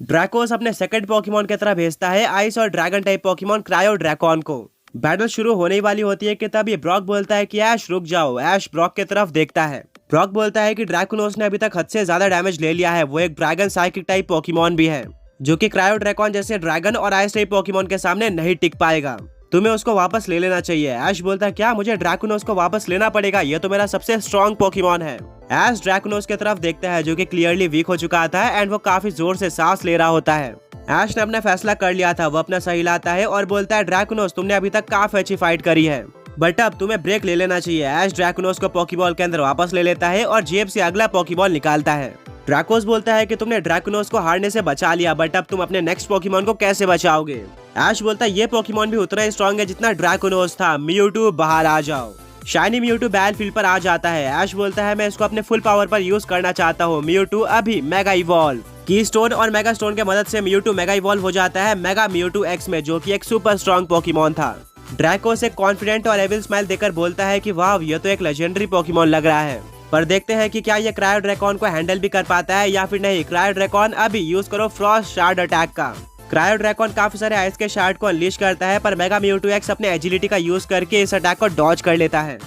ड्रैकोस अपने second Pokemon की तरफ भेजता है आइस और ड्रैगन टाइप पोकेमॉन क्रायो ड्रैकॉन को। बैटल शुरू होने वाली होती है कि तभी ब्रॉक बोलता है कि ऐश रुक जाओ। ऐश ब्रॉक की तरफ देखता है। ब्रॉक बोलता है कि ड्रैकुनोस ने अभी तक हद से ज्यादा डैमेज ले लिया है, वो एक ड्रैगन साइकिक टाइप पोकेमॉन भी है जो कि क्रायो ड्रैकॉन जैसे ड्रैगन और आइस टाइप पोकेमॉन के सामने नहीं टिक पाएगा। तुम्हें उसको वापस ले लेना चाहिए। ऐश बोलता है क्या मुझे ड्रैकुनोस को वापस लेना पड़ेगा, ये तो मेरा सबसे स्ट्रॉन्ग पोकेमॉन है। ऐश ड्रैकुनोस की तरफ देखता है जो कि क्लियरली वीक हो चुका था एंड वो काफी जोर से सांस ले रहा होता है। ऐश ने अपना फैसला कर लिया था। वो अपना सही लाता है और बोलता है ड्रैकुनोस तुमने अभी तक काफी अच्छी फाइट करी है बट अब तुम्हें ब्रेक ले लेना चाहिए। ऐश ड्रैकुनोस को पोकेबॉल के अंदर वापस ले लेता है और जेब से अगला पोकेबॉल निकालता है। ड्रैकोस बोलता है कि तुमने ड्रैकुनोस को हारने से बचा लिया बट अब तुम अपने नेक्स्ट पोकेमॉन को कैसे बचाओगे। ऐश बोलता है ये पोकेमॉन भी उतना ही स्ट्रॉन्ग है जितना ड्रैकुनोस था। म्यूटू बाहर आ जाओ। शाइनी म्यूटू बैटलफील्ड पर आ जाता है। ऐश बोलता है मैं इसको अपने फुल पावर पर यूज करना चाहता हूँ। म्यूटू अभी मेगा इवॉल्व। की स्टोन और मेगा स्टोन के मदद से म्यूटू मेगा इवॉल्व हो जाता है मेगा म्यूटू एक्स में, जो कि एक सुपर स्ट्रॉन्ग पोकेमॉन था। ड्रैकोस एक कॉन्फिडेंट और एविल स्माइल देकर बोलता है कि वाह ये तो एक लेजेंडरी पोकेमॉन लग रहा है, पर देखते हैं कि क्या ये क्रायो ड्रैकॉन को हैंडल भी कर पाता है या फिर नहीं। क्रायो ड्रैकॉन अभी यूज करो फ्रॉस्ट शार्ड अटैक का। क्रायो ड्रैकॉन काफी सारे आइस के शार्ड को अनलीश करता है पर मेगा म्यूटू एक्स अपने एजिलिटी का यूज करके इस अटैक को डॉज कर लेता है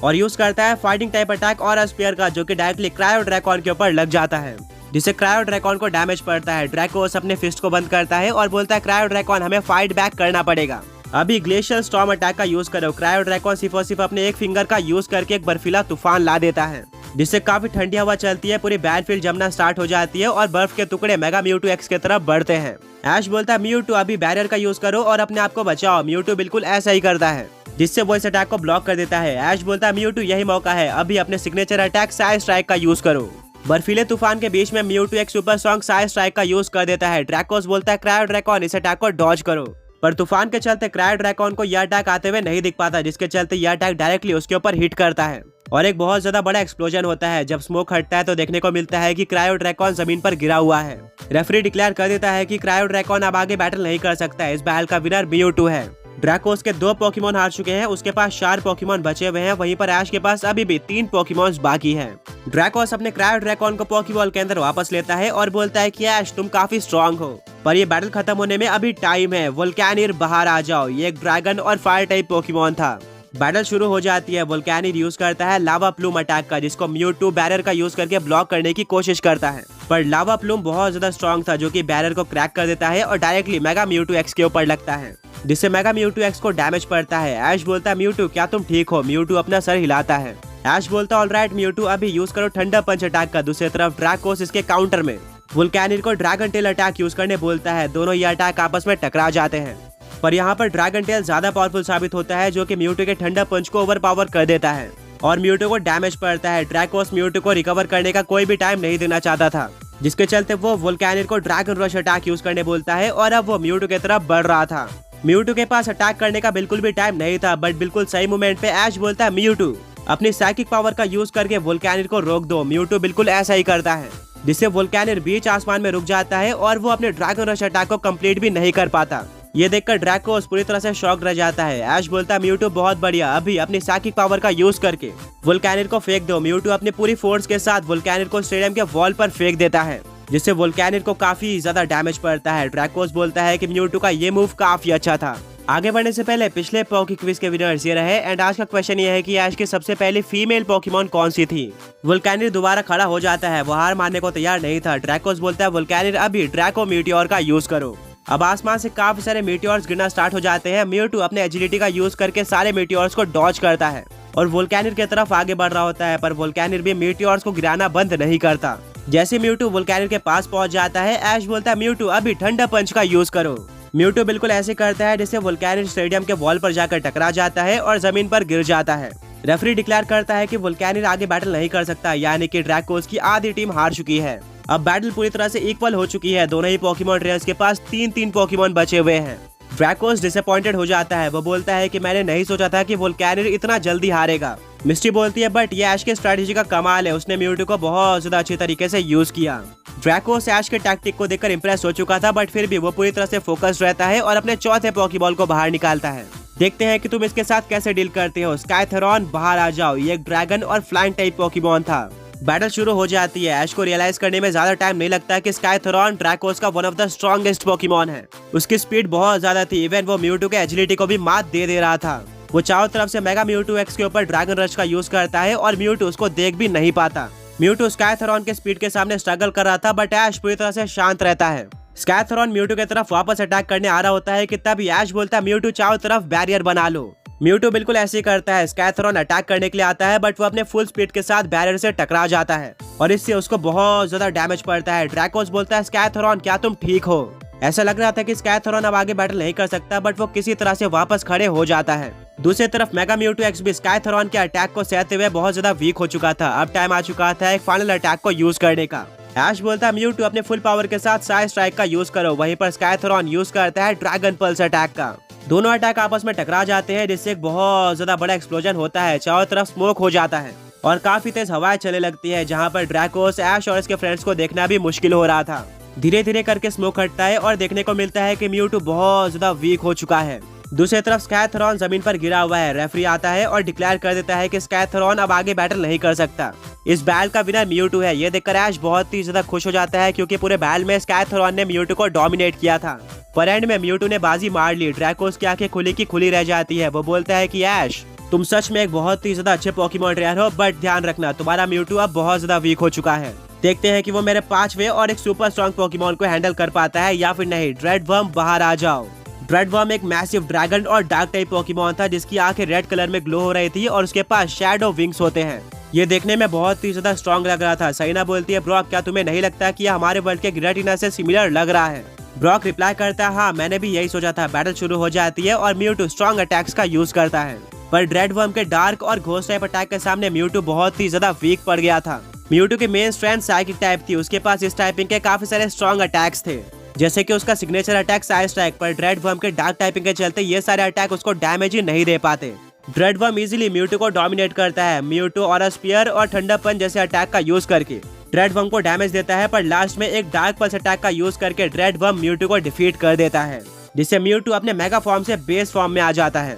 और यूज करता है फाइटिंग टाइप अटैक और स्पीयर का, जो कि डायरेक्टली क्रायो ड्रैकॉन के ऊपर लग जाता है जिससे क्रायो ड्रैकॉन को डैमेज पड़ता है। ड्रैकोस अपने फिस्ट को बंद करता है और बोलता है क्रायो ड्रैकॉन हमें फाइट बैक करना पड़ेगा। अभी ग्लेशियर स्टॉर्म अटैक का यूज करो। क्रायो ड्रैकॉन सिर्फ अपने एक फिंगर का यूज करके एक बर्फीला तूफान ला देता है जिससे काफी ठंडी हवा चलती है, पूरी बैटलफील्ड जमना स्टार्ट हो जाती है और बर्फ के टुकड़े मेगा म्यूटू एक्स की तरफ बढ़ते हैं। ऐश बोलता है म्यूटू अभी बैरियर का यूज करो और अपने आप को बचाओ। म्यूटू बिल्कुल ऐसा ही करता है जिससे वो इस अटैक को ब्लॉक कर देता है। ऐश बोलता है म्यूटू यही मौका है, अभी अपने सिग्नेचर अटैक साइज स्ट्राइक का यूज करो। बर्फीले तूफान के बीच में म्यूटू एक सुपर स्ट्रॉन्ग साइज स्ट्राइक का यूज कर देता है। ड्रैकोस बोलता है क्रायो ड्रैकॉन इस अटैक को डॉज करो, पर तूफान के चलते क्रायो ड्रैकॉन को यह अटैक आते हुए नहीं दिख पाता, जिसके चलते यह अटैक डायरेक्टली उसके ऊपर हिट करता है और एक बहुत ज्यादा बड़ा एक्सप्लोजन होता है। जब स्मोक हटता है तो देखने को मिलता है कि क्रायो ड्रैकॉन जमीन पर गिरा हुआ है। रेफरी डिक्लेयर कर देता है कि क्रायो ड्रैकॉन अब आगे बैटल नहीं कर सकता है। इस बैटल का विनर म्यूटू है। ड्रैकोस के 2 पोकेमॉन हार चुके हैं, उसके पास 4 पोकेमॉन बचे हुए हैं, वहीं पर ऐश के पास अभी भी 3 पोकेमॉन्स बाकी हैं। ड्रैकोस अपने क्रायो ड्रैकॉन को पोकेबॉल के अंदर वापस लेता है और बोलता है कि ऐश तुम काफी स्ट्रॉन्ग हो, पर ये बैटल खत्म होने में अभी टाइम है। वोल्केनिर बाहर आ जाओ। ये एक ड्रैगन और फायर टाइप पोकेमॉन था। बैटल शुरू हो जाती है। वोल्केनिर यूज करता है लावा प्लूम अटैक का, जिसको म्यूटू बैरियर का यूज करके ब्लॉक करने की कोशिश करता है, पर लावा प्लूम बहुत ज्यादा स्ट्रॉन्ग था जो कि बैरियर को क्रैक कर देता है और डायरेक्टली मेगा म्यूटू एक्स के ऊपर लगता है, जिससे मेगा म्यूटू एक्स को डैमेज पड़ता है। ऐश बोलता है म्यूटू क्या तुम ठीक हो। म्यूटू अपना सर हिलाता है। ऐश बोलता है ऑलराइट म्यूटू अभी यूज करो थंडर पंच अटैक का। दूसरी तरफ ड्रैकोस इसके काउंटर में वोल्केनिर को ड्रैगन टेल अटैक यूज करने बोलता है। दोनों ये अटैक आपस में टकरा जाते हैं, पर यहाँ पर ड्रैगन टेल ज्यादा पावरफुल साबित होता है जो कि म्यूटू के ठंडा पंच को ओवर पावर कर देता है और म्यूटू को डैमेज पड़ता है। ड्रैकोस म्यूटू को रिकवर करने का कोई भी टाइम नहीं देना चाहता था, जिसके चलते वो वोल्केनिर को ड्रैगन रश अटैक यूज करने बोलता है और अब वो म्यूटू की तरफ बढ़ रहा था। म्यूटू के पास अटैक करने का बिल्कुल भी टाइम नहीं था, बट बिल्कुल सही मोमेंट पे ऐश बोलता है म्यूटू अपनी साइकिक पावर का यूज करके वोल्केनिर को रोक दो। म्यूटू बिल्कुल ऐसा ही करता है, जिससे वोल्केनिर बीच आसमान में रुक जाता है और वो अपने ड्रैगन रश अटैक को कंप्लीट भी नहीं कर पाता। ये देखकर ड्रैकोस पूरी तरह से शॉक रह जाता है। ऐश बोलता है म्यूटू बहुत बढ़िया, अभी अपनी साइकिक पावर का यूज करके वोल्केनिर को फेंक दो। म्यूटू अपनी पूरी फोर्स के साथ वोल्केनिर को स्टेडियम के वॉल पर फेंक देता है, जिससे वोल्केनिर को काफी ज्यादा डैमेज पड़ता है। ड्रैकोस बोलता है कि म्यूटू का ये मूव काफी अच्छा था। आगे बढ़ने से पहले पिछले पोकी क्विज के विनर्स ये रहे एंड आज का क्वेश्चन ये है कि ऐश की सबसे पहली फीमेल पोकेमॉन कौन सी थी। वोल्केनिर दोबारा खड़ा हो जाता है, वो हार मानने को तैयार नहीं था। ड्रैकोस बोलता है वोल्केनिर अभी ड्रैको मीटियोर का यूज करो। अब आसमान से काफी सारे मीटियोर्स गिरना स्टार्ट हो जाते हैं। म्यूटू अपने एजिलिटी का यूज करके सारे मीटियोर्स को डॉज करता है और वोल्केनिर की तरफ आगे बढ़ रहा होता है, पर वोल्केनिर भी मीटियोर्स को गिराना बंद नहीं करता। जैसे म्यूटू वोल्केनिर के पास पहुंच जाता है, ऐश बोलता है म्यूटू अभी ठंडा पंच का यूज करो। म्यूटू बिल्कुल ऐसे करता है जिससे वोल्केनिर स्टेडियम के वॉल पर जाकर टकरा जाता है और जमीन पर गिर जाता है। रेफरी डिक्लेयर करता है कि वोल्केनिर आगे बैटल नहीं कर सकता, यानी कि ड्रैकोस की आधी टीम हार चुकी है। अब बैटल पूरी तरह से इक्वल हो चुकी है। दोनों ही पोकेमॉन ट्रेनर्स के पास 3-3 पोकेमॉन बचे हुए हैं। ड्रैकोस डिसअपॉइंटेड हो जाता है। वो बोलता है कि मैंने नहीं सोचा था कि वोल्केनिर इतना जल्दी हारेगा। मिस्टी बोलती है बट ये ऐश के स्ट्रेटेजी का कमाल है, उसने म्यूटू को बहुत ज्यादा अच्छी तरीके से यूज किया। ड्रैकोस ऐश के टैक्टिक को देखकर इंप्रेस हो चुका था, बट फिर भी वो पूरी तरह से फोकस्ड रहता है और अपने चौथे पोकेबॉल को बाहर निकालता है। देखते हैं कि तुम इसके साथ कैसे डील करते हो। स्काइथेरॉन बाहर आ जाओ। ये एक ड्रैगन और फ्लाइंग टाइप पोकेमॉन था। बैटल शुरू हो जाती है। ऐश को रियलाइज करने में ज्यादा टाइम नहीं लगता कि स्काइथरॉन ड्रैकोस का one of the strongest Pokemon है। उसकी स्पीड बहुत ज्यादा थी, इवन वो म्यूटू के एजिलिटी को भी मात दे रहा था। वो चारों तरफ से मेगा म्यूटू एक्स के ऊपर ड्रैगन रश का यूज करता है और म्यूटू उसको देख भी नहीं पाता। म्यूटू स्काइथरॉन के स्पीड के सामने स्ट्रगल कर रहा था, बट ऐश पूरी तरह से शांत रहता है। स्काइथरॉन म्यूटू की तरफ वापस अटैक करने आ रहा होता है कि तभी ऐश बोलता है म्यूटू चारों तरफ बैरियर बना लो। म्यूटू बिल्कुल ऐसे ही करता है। स्काइथरॉन अटैक करने के लिए आता है, बट वो अपने फुल स्पीड के साथ बैरियर से टकरा जाता है और इससे उसको बहुत ज्यादा डैमेज पड़ता है। ड्रैकोस बोलता है स्काइथरॉन क्या तुम ठीक हो? ऐसा लग रहा था कि स्काइथरॉन अब आगे बैटल नहीं कर सकता, बट वो किसी तरह से वापस खड़े हो जाता है। दूसरी तरफ मेगा म्यूटू एक्स भी स्काइथरॉन के अटैक को सहते हुए बहुत ज्यादा वीक हो चुका था। अब टाइम आ चुका था एक फाइनल अटैक को यूज करने का। ऐश बोलता है म्यूटू अपने फुल पावर के साथ साइड स्ट्राइक का यूज करो। वहीं पर स्काइथरॉन यूज करता है ड्रैगन पल्स अटैक का। दोनों अटैक आपस में टकरा जाते हैं, जिससे एक बहुत ज्यादा बड़ा एक्सप्लोजन होता है। चारों तरफ स्मोक हो जाता है और काफी तेज हवाएं चलने लगती है, जहाँ पर ड्रैकोस, ऐश और इसके फ्रेंड्स को देखना भी मुश्किल हो रहा था। धीरे धीरे करके स्मोक हटता है और देखने को मिलता है कि म्यूटू बहुत ज्यादा वीक हो चुका है। दूसरी तरफ स्काइथरॉन जमीन पर गिरा हुआ है। रेफरी आता है और डिक्लेयर कर देता है कि स्काइथरॉन अब आगे बैटल नहीं कर सकता। इस बैटल का विनर म्यूटू है। ये देखकर ऐश बहुत ही ज्यादा खुश हो जाता है, क्योंकि पूरे बैटल में स्काइथरॉन ने म्यूटू को डोमिनेट किया था। पर एंड में म्यूटू ने बाजी मार ली। ड्रैकोस की आंखें खुली की खुली रह जाती है। वो बोलता है कि ऐश तुम सच में एक बहुत ही ज्यादा अच्छे पोकेमॉन ट्रेनर हो, बट ध्यान रखना तुम्हारा म्यूटू अब बहुत ज्यादा वीक हो चुका है। देखते हैं कि वो मेरे 5वें और एक सुपर स्ट्रॉन्ग पोकेमॉन को हैंडल कर पाता है या फिर नहीं। ड्रेडवर्म बाहर आ जाओ। ड्रेडवर्म एक मैसिव ड्रैगन और डार्क टाइप पोकेमॉन था, जिसकी आंखें रेड कलर में ग्लो हो रही थी और उसके पास शैडो विंग्स होते हैं। ये देखने में बहुत ही ज्यादा स्ट्रॉन्ग लग रहा था। सहीना बोलती है ब्रॉक क्या तुम्हें नहीं लगता कि हमारे वर्ल्ड के गिराटिना से सिमिलर लग रहा है? ब्रॉक रिप्लाई करता है हाँ मैंने भी यही सोचा था। बैटल शुरू हो जाती है और म्यूटू स्ट्रॉन्ग अटैक्स का यूज करता है, पर ड्रेडवर्म के डार्क और घोस्ट टाइप अटैक के सामने म्यूटू बहुत ही ज्यादा वीक पड़ गया था। म्यूटू की मेन स्ट्रेंथ साइकिक टाइप थी। उसके पास इस टाइपिंग के काफी सारे स्ट्रॉन्ग अटैक्स थे, जैसे कि उसका सिग्नेचर अटैक साइड स्ट्राइक। पर ड्रेडवर्म के डार्क टाइपिंग के चलते ये सारे अटैक उसको डैमेज ही नहीं दे पाते। ड्रेडवर्म इजीली म्यूटू को डोमिनेट करता है। म्यूटू और स्पीयर और ठंडा पंच जैसे अटैक का यूज करके ड्रेडवर्म को डैमेज देता है, पर लास्ट में एक डार्क पल्स अटैक का यूज करके ड्रेडवर्म म्यूटू को डिफीट कर देता है, जिससे म्यूटू अपने मेगा फॉर्म से बेस फॉर्म में आ जाता है।